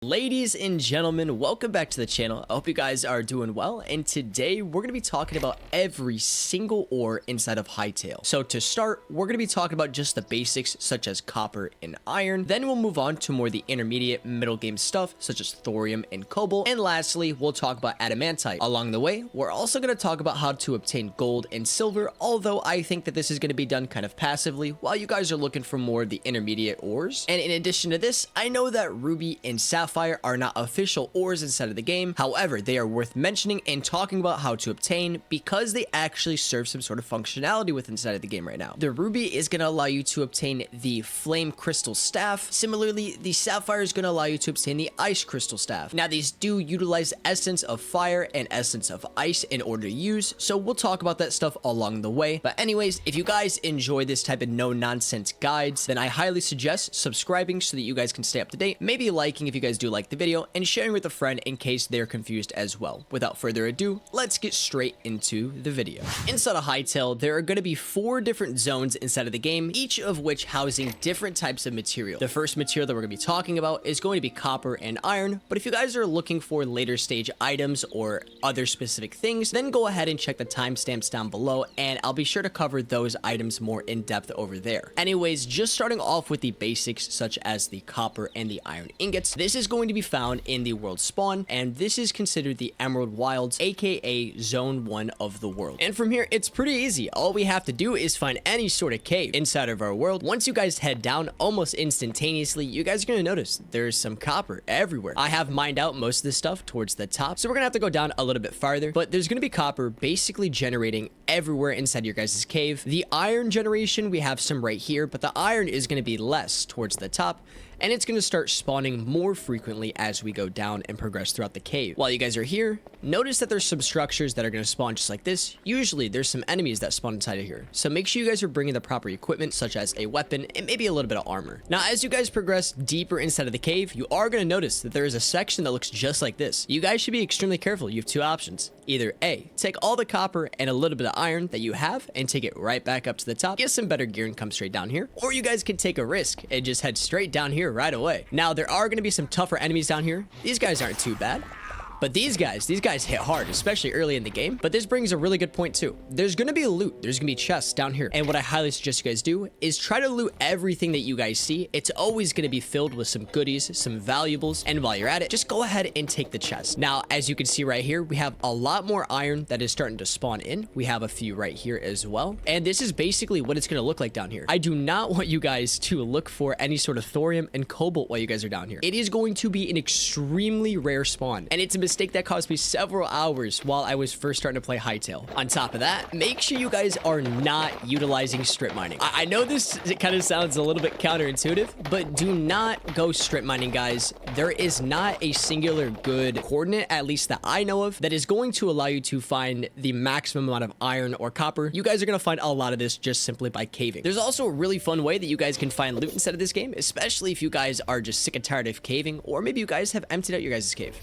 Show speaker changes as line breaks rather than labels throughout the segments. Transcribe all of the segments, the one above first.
Ladies and gentlemen, welcome back to the channel. I hope you guys are doing well, and today we're going to be talking about every single ore inside of Hytale. So to start, we're going to be talking about just the basics such as copper and iron. Then we'll move on to more the intermediate middle game stuff such as thorium and cobalt. And lastly, we'll talk about adamantite. Along the way, we're also going to talk about how to obtain gold and silver, although I think that this is going to be done kind of passively while you guys are looking for more of the intermediate ores. And in addition to this, I know that Ruby and Sapphire are not official ores inside of the game. However, they are worth mentioning and talking about how to obtain because they actually serve some sort of functionality with inside of the game right now. The Ruby is going to allow you to obtain the flame crystal staff. Similarly, the Sapphire is going to allow you to obtain the ice crystal staff. Now, these do utilize essence of fire and essence of ice in order to use, so we'll talk about that stuff along the way. But anyways, if you guys enjoy this type of no-nonsense guides, then I highly suggest subscribing so that you guys can stay up to date, maybe liking if you guys do like the video, and sharing with a friend in case they're confused as well. Without further ado, let's get straight into the video. Inside of Hytale, there are going to be 4 different zones inside of the game, each of which housing different types of material. The first material that we're going to be talking about is going to be copper and iron, but if you guys are looking for later stage items or other specific things, then go ahead and check the timestamps down below, and I'll be sure to cover those items more in depth over there. Anyways, just starting off with the basics such as the copper and the iron ingots, this is going to be found in the world spawn, and this is considered the Emerald Wilds, aka Zone 1 of the world. And from here, it's pretty easy. All we have to do is find any sort of cave inside of our world. Once you guys head down, almost instantaneously, you guys are going to notice there's some copper everywhere. I have mined out most of this stuff towards the top, so we're going to have to go down a little bit farther, but there's going to be copper basically generating everywhere inside your guys' cave. The iron generation, we have some right here, but the iron is going to be less towards the top, and it's going to start spawning more frequently as we go down and progress throughout the cave. While you guys are here, notice that there's some structures that are going to spawn just like this. Usually there's some enemies that spawn inside of here, so make sure you guys are bringing the proper equipment such as a weapon and maybe a little bit of armor. Now, as you guys progress deeper inside of the cave, you are going to notice that there is a section that looks just like this. You guys should be extremely careful. You have 2 options. Either A, take all the copper and a little bit of iron that you have and take it right back up to the top, get some better gear and come straight down here, or you guys can take a risk and just head straight down here right away. Now, there are going to be some tougher enemies down here. These guys aren't too bad. But these guys hit hard, especially early in the game. But this brings a really good point too. There's going to be loot. There's going to be chests down here. And what I highly suggest you guys do is try to loot everything that you guys see. It's always going to be filled with some goodies, some valuables. And while you're at it, just go ahead and take the chest. Now, as you can see right here, we have a lot more iron that is starting to spawn in. We have a few right here as well. And this is basically what it's going to look like down here. I do not want you guys to look for any sort of thorium and cobalt while you guys are down here. It is going to be an extremely rare spawn. And it's a mistake that cost me several hours while I was first starting to play Hytale. On top of that, make sure you guys are not utilizing strip mining. I know this kind of sounds a little bit counterintuitive, but do not go strip mining, guys. There is not a singular good coordinate, at least that I know of, that is going to allow you to find the maximum amount of iron or copper. You guys are going to find a lot of this just simply by caving. There's also a really fun way that you guys can find loot inside of this game, especially if you guys are just sick and tired of caving, or maybe you guys have emptied out your guys' cave.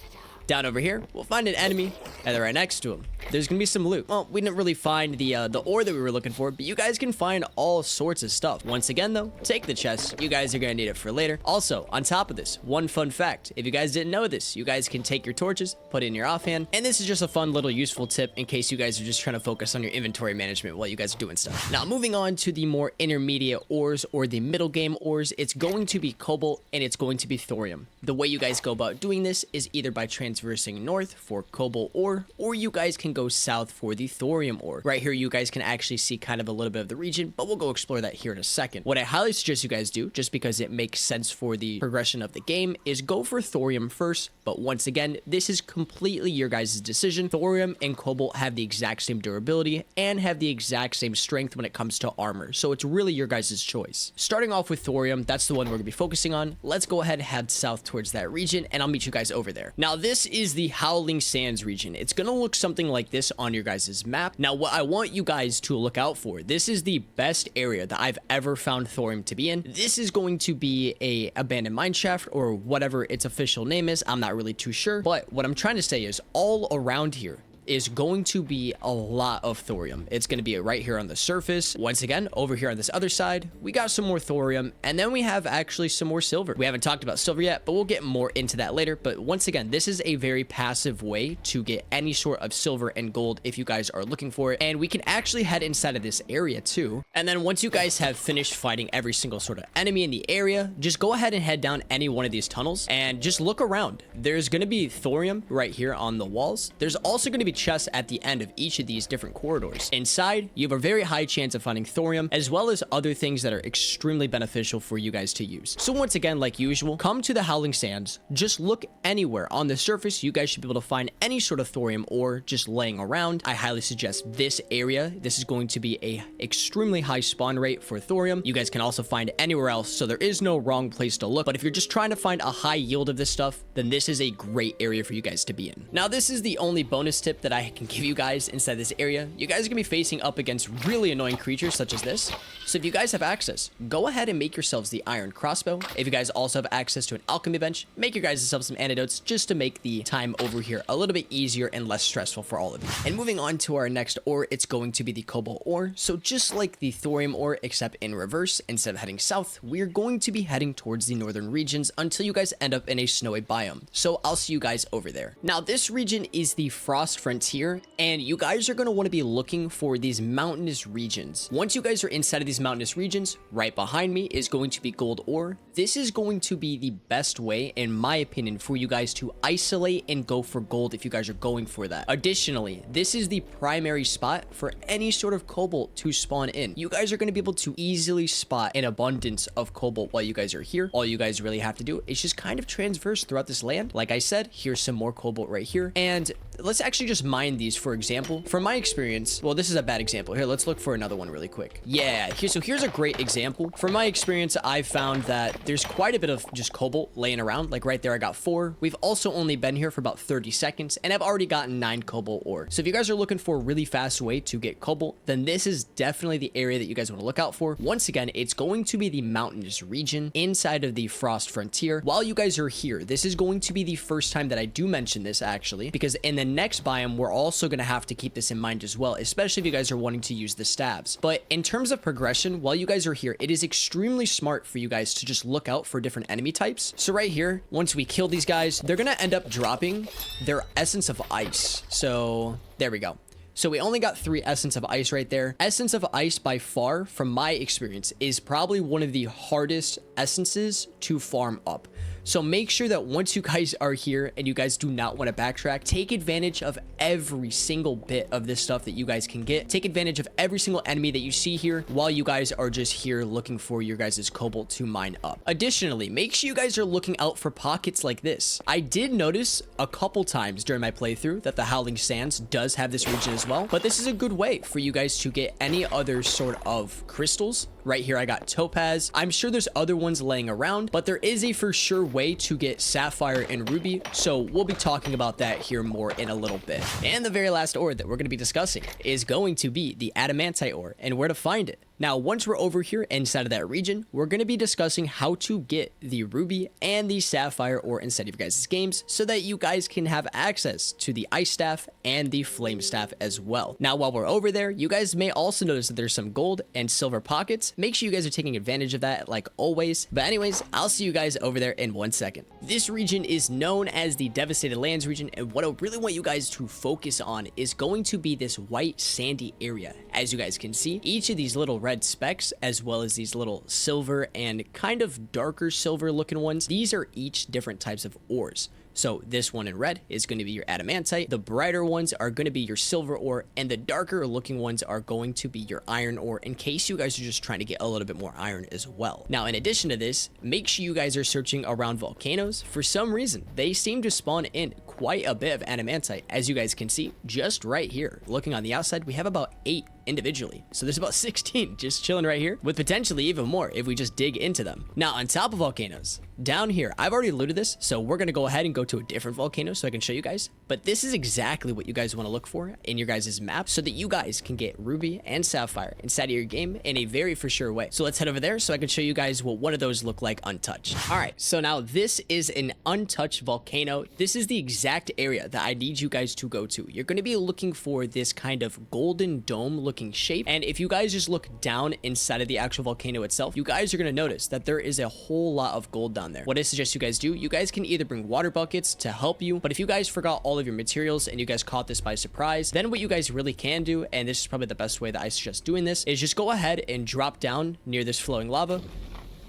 Down over here, we'll find an enemy, and then right next to him, there's gonna be some loot. Well, we didn't really find the ore that we were looking for, but you guys can find all sorts of stuff. Once again, though, take the chest. You guys are gonna need it for later. Also, on top of this, one fun fact. If you guys didn't know this, you guys can take your torches, put it in your offhand, and this is just a fun little useful tip in case you guys are just trying to focus on your inventory management while you guys are doing stuff. Now, moving on to the more intermediate ores or the middle game ores, it's going to be cobalt and it's going to be thorium. The way you guys go about doing this is either by transversing north for cobalt ore, or you guys can go south for the thorium ore. Right here, you guys can actually see kind of a little bit of the region, but we'll go explore that here in a second. What I highly suggest you guys do, just because it makes sense for the progression of the game, is go for thorium first. But once again, this is completely your guys' decision. Thorium and cobalt have the exact same durability and have the exact same strength when it comes to armor, so it's really your guys' choice. Starting off with thorium, that's the one we're gonna be focusing on. Let's go ahead and head south towards that region, and I'll meet you guys over there. Now, this is the Howling Sands region. It's gonna look something like this on your guys' map. Now, what I want you guys to look out for, this is the best area that I've ever found thorium to be in. This is going to be a abandoned mine shaft, or whatever its official name is. I'm not really too sure, but what I'm trying to say is all around here, is going to be a lot of thorium. It's going to be right here on the surface. Once again, over here on this other side, we got some more thorium, and then we have actually some more silver. We haven't talked about silver yet, but we'll get more into that later. But once again, this is a very passive way to get any sort of silver and gold if you guys are looking for it. And we can actually head inside of this area too. And then once you guys have finished fighting every single sort of enemy in the area, just go ahead and head down any one of these tunnels and just look around. There's going to be thorium right here on the walls. There's also going to be chests at the end of each of these different corridors. Inside, you have a very high chance of finding thorium, as well as other things that are extremely beneficial for you guys to use. So once again, like usual, come to the Howling Sands, just look anywhere on the surface. You guys should be able to find any sort of thorium ore just laying around. I highly suggest this area. This is going to be a extremely high spawn rate for thorium. You guys can also find anywhere else, so there is no wrong place to look. But if you're just trying to find a high yield of this stuff, then this is a great area for you guys to be in. Now, this is the only bonus tip that I can give you guys inside this area. You guys are gonna be facing up against really annoying creatures such as this. So if you guys have access, go ahead and make yourselves the iron crossbow. If you guys also have access to an alchemy bench, make your guys yourself some antidotes just to make the time over here a little bit easier and less stressful for all of you. And moving on to our next ore, it's going to be the cobalt ore. So just like the thorium ore, except in reverse, instead of heading south, we're going to be heading towards the northern regions until you guys end up in a snowy biome. So I'll see you guys over there. Now, this region is the Frost Frontier, and you guys are going to want to be looking for these mountainous regions. Once you guys are inside of these mountainous regions, right behind me is going to be gold ore. This is going to be the best way, in my opinion, for you guys to isolate and go for gold if you guys are going for that. Additionally, this is the primary spot for any sort of cobalt to spawn in. You guys are going to be able to easily spot an abundance of cobalt while you guys are here. All you guys really have to do is just kind of transverse throughout this land. Like I said, here's some more cobalt right here. And let's actually just mine these, for example. From my experience, well, this is a bad example. Here, let's look for another one really quick. Yeah, here's a great example. From my experience, I've found that there's quite a bit of just cobalt laying around. Like right there, I got 4. We've also only been here for about 30 seconds, and I've already gotten 9 cobalt ore. So if you guys are looking for a really fast way to get cobalt, then this is definitely the area that you guys want to look out for. Once again, it's going to be the mountainous region inside of the Frost Frontier. While you guys are here, this is going to be the first time that I do mention this, actually, because in the next biome, we're also going to have to keep this in mind as well, especially if you guys are wanting to use the stabs. But in terms of progression, while you guys are here, it is extremely smart for you guys to just look out for different enemy types. So right here, once we kill these guys, they're going to end up dropping their essence of ice. So there we go. So we only got 3 Essence of Ice right there. Essence of Ice, by far, from my experience, is probably one of the hardest essences to farm up. So make sure that once you guys are here and you guys do not want to backtrack, take advantage of every single bit of this stuff that you guys can get. Take advantage of every single enemy that you see here while you guys are just here looking for your guys' cobalt to mine up. Additionally, make sure you guys are looking out for pockets like this. I did notice a couple times during my playthrough that the Howling Sands does have this region as well, but this is a good way for you guys to get any other sort of crystals. Right here, I got topaz. I'm sure there's other ones laying around, but there is a for sure way to get sapphire and ruby. So we'll be talking about that here more in a little bit. And the very last ore that we're going to be discussing is going to be the adamantite ore and where to find it. Now, once we're over here inside of that region, we're going to be discussing how to get the ruby and the sapphire ore inside of your guys' games so that you guys can have access to the ice staff and the flame staff as well. Now, while we're over there, you guys may also notice that there's some gold and silver pockets. Make sure you guys are taking advantage of that like always. But anyways, I'll see you guys over there in 1 second. This region is known as the Devastated Lands region, and what I really want you guys to focus on is going to be this white sandy area. As you guys can see, each of these little red specks, as well as these little silver and kind of darker silver looking ones, these are each different types of ores. So this one in red is going to be your adamantite, the brighter ones are going to be your silver ore, and the darker looking ones are going to be your iron ore, in case you guys are just trying to get a little bit more iron as well. Now, in addition to this, make sure you guys are searching around volcanoes. For some reason, they seem to spawn in quite a bit of adamantite. As you guys can see, just right here, looking on the outside, we have about 8 individually. So there's about 16 just chilling right here, with potentially even more if we just dig into them. Now, on top of volcanoes, down here, I've already looted this, so we're going to go ahead and go to a different volcano so I can show you guys. But this is exactly what you guys want to look for in your guys' map so that you guys can get ruby and sapphire inside of your game in a very for sure way. So let's head over there so I can show you guys what one of those look like untouched. All right, so now this is an untouched volcano. This is the exact exact area that I need you guys to go to. You're going to be looking for this kind of golden dome looking shape. And if you guys just look down inside of the actual volcano itself, you guys are going to notice that there is a whole lot of gold down there. What I suggest you guys do, you guys can either bring water buckets to help you, but if you guys forgot all of your materials and you guys caught this by surprise, then what you guys really can do, and this is probably the best way that I suggest doing this, is just go ahead and drop down near this flowing lava,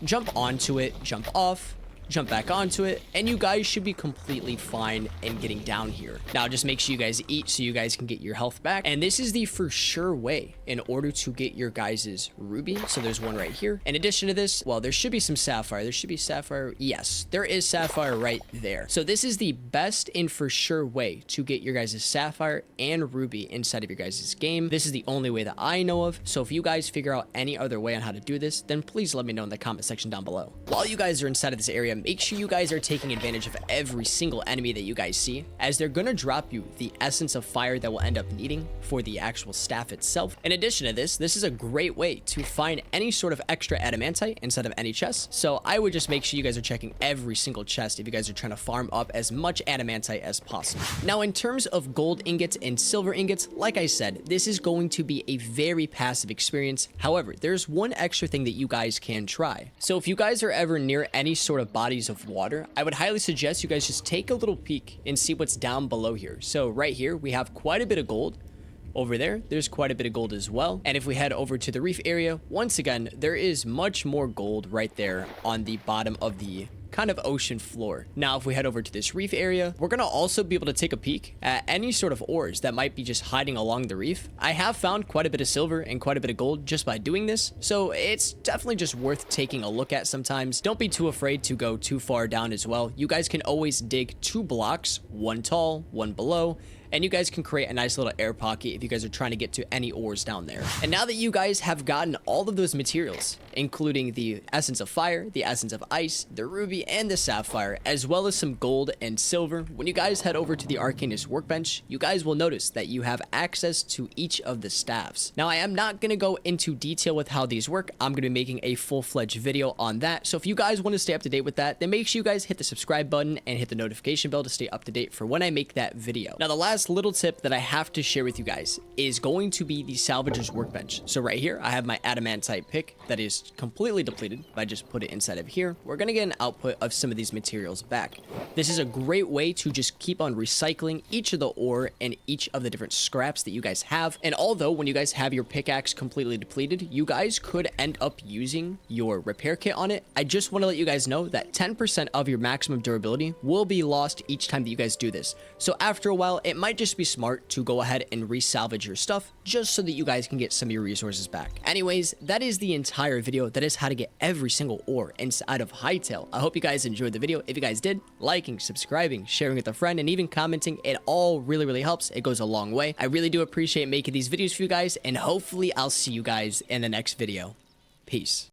jump onto it, jump off, jump back onto it, and you guys should be completely fine in getting down here. Now, just make sure you guys eat so you guys can get your health back. And this is the for sure way in order to get your guys' ruby. So there's one right here. In addition to this, well, there should be some sapphire. There should be sapphire. Yes, there is sapphire right there. So this is the best and for sure way to get your guys' sapphire and ruby inside of your guys' game. This is the only way that I know of. So if you guys figure out any other way on how to do this, then please let me know in the comment section down below. While you guys are inside of this area, make sure you guys are taking advantage of every single enemy that you guys see, as they're gonna drop you the essence of fire that will end up needing for the actual staff itself. In addition to this, this is a great way to find any sort of extra adamantite inside of any chest. So I would just make sure you guys are checking every single chest if you guys are trying to farm up as much adamantite as possible. Now, in terms of gold ingots and silver ingots, like I said, this is going to be a very passive experience. However, there's one extra thing that you guys can try. So if you guys are ever near any sort of bodies of water, I would highly suggest you guys just take a little peek and see what's down below here. So right here, we have quite a bit of gold. Over there, there's quite a bit of gold as well. And if we head over to the reef area, once again, there is much more gold right there on the bottom of the kind of ocean floor. Now, if we head over to this reef area, we're going to also be able to take a peek at any sort of ores that might be just hiding along the reef. I have found quite a bit of silver and quite a bit of gold just by doing this, so it's definitely just worth taking a look at sometimes. Don't be too afraid to go too far down as well. You guys can always dig 2 blocks, one tall, one below, and you guys can create a nice little air pocket if you guys are trying to get to any ores down there. And now that you guys have gotten all of those materials, including the essence of fire, the essence of ice, the ruby, and the sapphire, as well as some gold and silver, when you guys head over to the Arcanist workbench, you guys will notice that you have access to each of the staffs. Now, I am not going to go into detail with how these work. I'm going to be making a full-fledged video on that. So if you guys want to stay up to date with that, then make sure you guys hit the subscribe button and hit the notification bell to stay up to date for when I make that video. Now, the last little tip that I have to share with you guys is going to be the salvager's workbench. So right here, I have my adamantite pick that is completely depleted. If I just put it inside of here, we're going to get an output of some of these materials back. This is a great way to just keep on recycling each of the ore and each of the different scraps that you guys have. And although when you guys have your pickaxe completely depleted, you guys could end up using your repair kit on it. I just want to let you guys know that 10% of your maximum durability will be lost each time that you guys do this. So after a while, it might just be smart to go ahead and resalvage your stuff just so that you guys can get some of your resources back. Anyways, that is the entire video. That is how to get every single ore inside of Hytale. I hope you guys enjoyed the video. If you guys did, liking, subscribing, sharing with a friend, and even commenting, it all really helps. It goes a long way. I really do appreciate making these videos for you guys, and hopefully I'll see you guys in the next video. Peace.